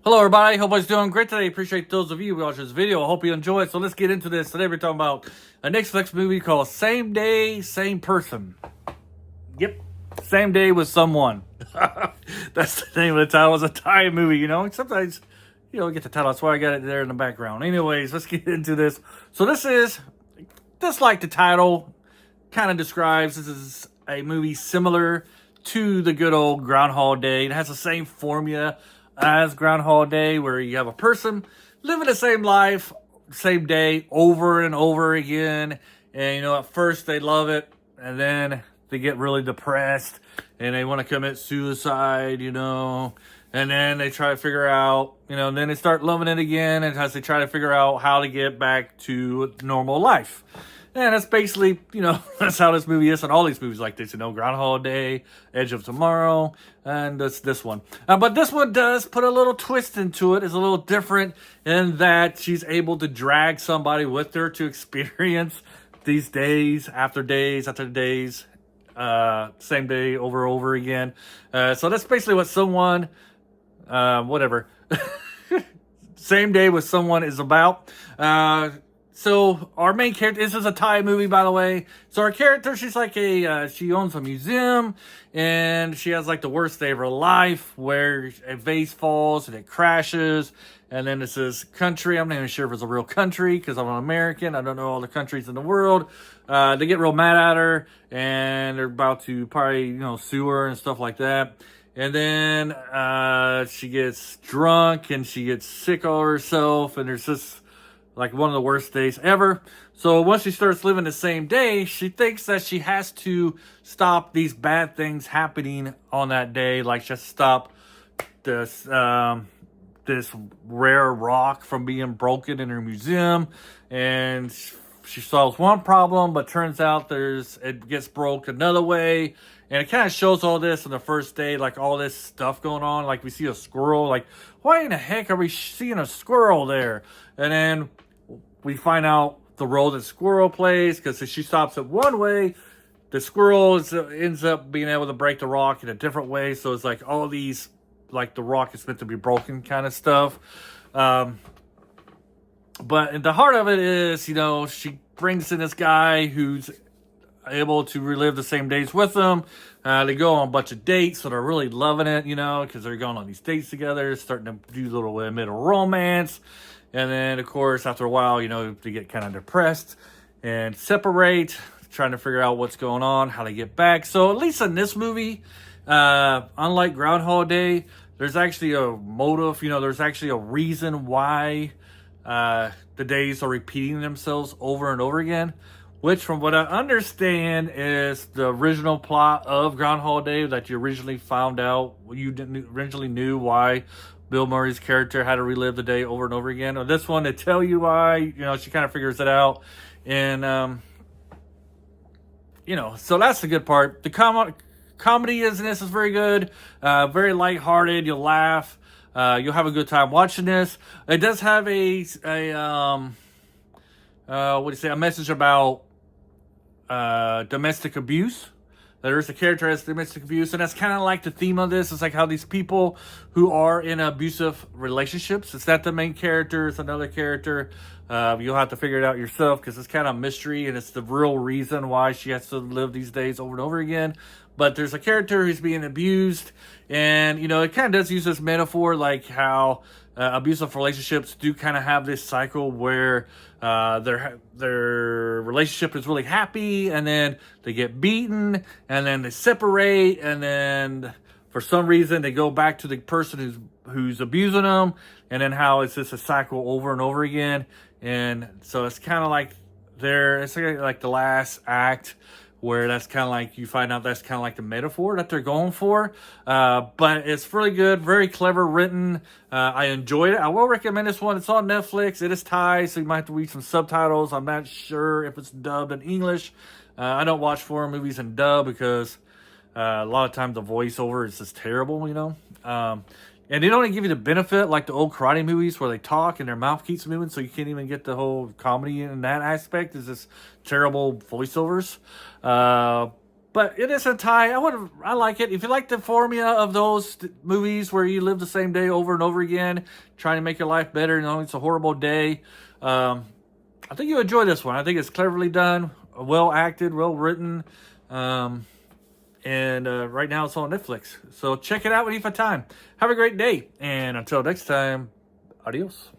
Hello everybody, hope everybody's doing great today. Appreciate those of you who watch this video. I hope you enjoy it. So let's get into this. Today we're talking about a Netflix movie called Same Day, Same Person. Yep, Same Day with Someone. That's the name of the title. It's a Thai movie, Sometimes, get the title. That's why I got it there in the background. Anyways, let's get into this. So this is, just like the title kind of describes, this is a movie similar to the good old Groundhog Day. It has the same formula as Groundhog Day, where you have a person living the same life, same day, over and over again. And, at first they love it, and then they get really depressed, and they want to commit suicide, and then they try to figure out, and then they start loving it again, and as they try to figure out how to get back to normal life. And that's basically, that's how this movie is, and all these movies like this, Groundhog Day, Edge of Tomorrow, and this one. But this one does put a little twist into it. It's a little different in that she's able to drag somebody with her to experience these days after days after days, same day over and over again. So that's basically what SomeOne, Same Day with Someone is about. So our main character, this is a Thai movie, by the way. So our character, she's like she owns a museum, and she has like the worst day of her life, where a vase falls and it crashes. And then it's this country. I'm not even sure if it's a real country because I'm an American. I don't know all the countries in the world. They get real mad at her, and they're about to probably, sue her and stuff like that. And then she gets drunk and she gets sick of herself, and there's this, like, one of the worst days ever. So once she starts living the same day, she thinks that she has to stop these bad things happening on that day. Like, she has to stop this this rare rock from being broken in her museum. And she solves one problem, but turns out it gets broke another way. And it kind of shows all this on the first day, like all this stuff going on. Like, we see a squirrel. Like, why in the heck are we seeing a squirrel there? And then we find out the role that squirrel plays, because if she stops it one way, the squirrel ends up being able to break the rock in a different way. So it's like all these, like, the rock is meant to be broken kind of stuff. But at the heart of it is, she brings in this guy who's able to relive the same days with them. They go on a bunch of dates, so they're really loving it, because they're going on these dates together, starting to do a little bit of romance. And then, of course, after a while, they get kind of depressed and separate, trying to figure out what's going on, how to get back. So at least in this movie, unlike Groundhog Day, there's actually a motive, there's actually a reason why the days are repeating themselves over and over again, which, from what I understand, is the original plot of Groundhog Day that you originally found out. You originally knew why Bill Murray's character had to relive the day over and over again. On this one, they tell you why. She kind of figures it out. And, so that's the good part. The comedy in this is very good. Very lighthearted. You'll laugh. You'll have a good time watching this. It does have a message about domestic abuse. There's a character has domestic abuse, and that's kind of like the theme of this. It's like how these people who are in abusive relationships, it's not the main character, it's another character. You'll have to figure it out yourself, because it's kind of a mystery, and it's the real reason why she has to live these days over and over again. But there's a character who's being abused, and, it kind of does use this metaphor, like how abusive relationships do kind of have this cycle where their relationship is really happy, and then they get beaten, and then they separate, and then for some reason they go back to the person who's abusing them, and then how it's just a cycle over and over again. And so it's kind of like it's like the last act, where that's kind of like, you find out that's kind of like the metaphor that they're going for. But it's really good, very clever written. I enjoyed it. I will recommend this one. It's on Netflix. It is Thai, so you might have to read some subtitles. I'm not sure if it's dubbed in English. I don't watch foreign movies in dub, because a lot of times the voiceover is just terrible, And they don't give you the benefit like the old karate movies where they talk and their mouth keeps moving, so you can't even get the whole comedy in that aspect. It's just terrible voiceovers. But But it is a tie. I like it. If you like the formula of those movies where you live the same day over and over again, trying to make your life better, it's a horrible day. I think you'll enjoy this one. I think it's cleverly done, well acted, well written. And right now it's on Netflix. So check it out when you have time. Have a great day. And until next time, adios.